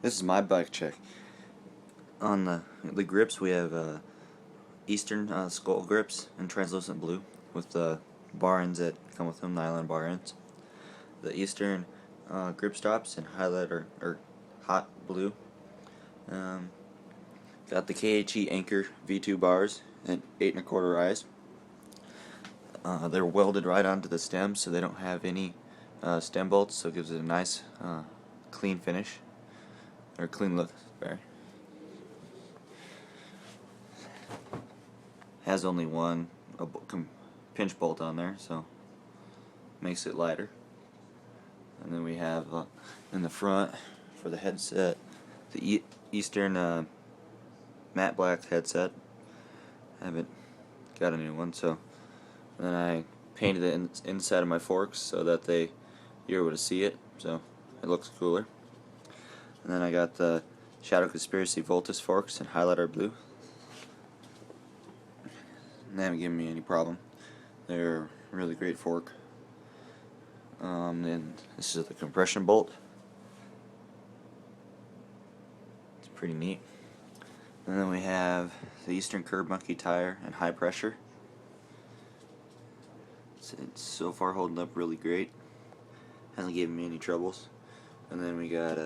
This is my bike check. On the grips, we have Eastern skull grips in translucent blue with the bar ends that come with them, nylon bar ends. The Eastern grip stops in highlighter or hot blue. Um, got the KHE Anchor V2 bars at 8 1/4 eyes. They're welded right onto the stem, so they don't have any stem bolts, so it gives it a nice clean finish, or clean look. Sorry. Has only one pinch bolt on there, so makes it lighter. And then we have in the front for the headset the Eastern matte black headset. I haven't got a new one, so then I painted it inside of my forks so that you're able to see it, so it looks cooler. And then I got the Shadow Conspiracy Voltus forks in highlighter blue. They haven't given me any problem. They're a really great fork. And this is the compression bolt. It's pretty neat. And then we have the Eastern Curb Monkey tire and high pressure. It's so far holding up really great. Hasn't given me any troubles. And then we got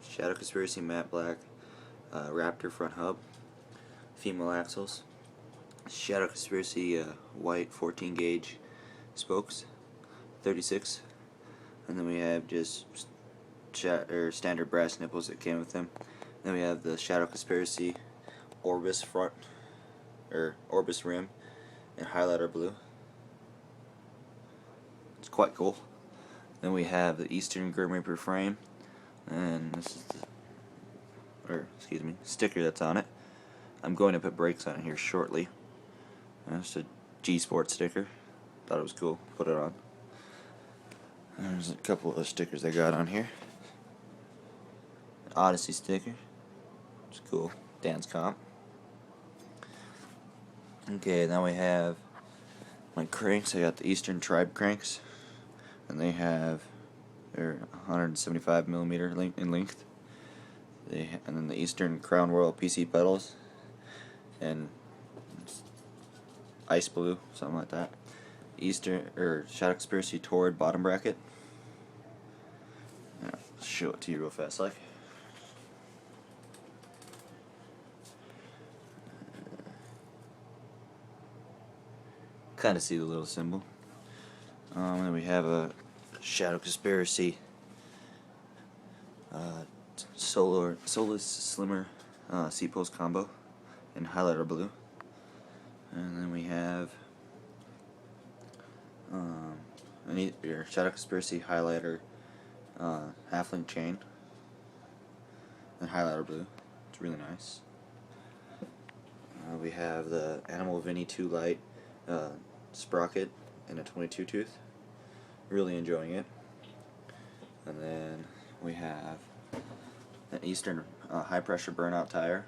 Shadow Conspiracy matte black Raptor front hub, female axles. Shadow Conspiracy white 14 gauge spokes, 36, and then we have just standard brass nipples that came with them. Then we have the Shadow Conspiracy Orbis front or Orbis rim in highlighter blue. It's quite cool. Then we have the Eastern Grim Reaper frame, and this is the sticker that's on it. I'm going to put brakes on it here shortly. Just a G Sport sticker. Thought it was cool. Put it on. There's a couple of stickers I got on here. Odyssey sticker. It's cool. Dance comp. Okay, now we have my cranks. I got the Eastern Tribe cranks, and they're 175 millimeter in length. And then the Eastern Crown Royal PC pedals, and ice blue, something like that. Shadow Conspiracy Tord bottom bracket. Yeah, I'll show it to you real fast, like. Kind of see the little symbol. And then we have a Shadow Conspiracy Solus Slimmer seat post combo in highlighter blue. And then we have your Shadow Conspiracy highlighter half-link chain in highlighter blue. It's really nice. We have the Animal Vinny 2 Light sprocket in a 22 tooth. Really enjoying it. And then we have an Eastern high pressure burnout tire.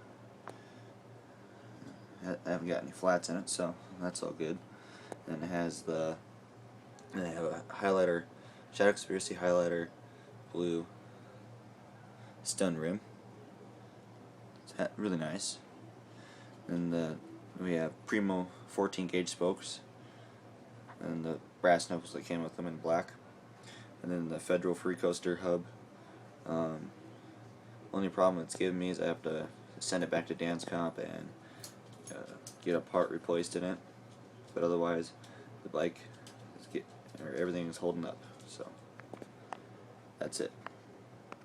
I haven't got any flats in it, so that's all good. And it has they have a highlighter, Shadow Conspiracy highlighter blue stun rim. It's really nice. And we have Primo 14 gauge spokes, and the brass knuckles that came with them in black. And then the Federal Free Coaster hub. Only problem it's given me is I have to send it back to Dance Comp and get a part replaced in it. But otherwise, the bike everything is holding up. So that's it.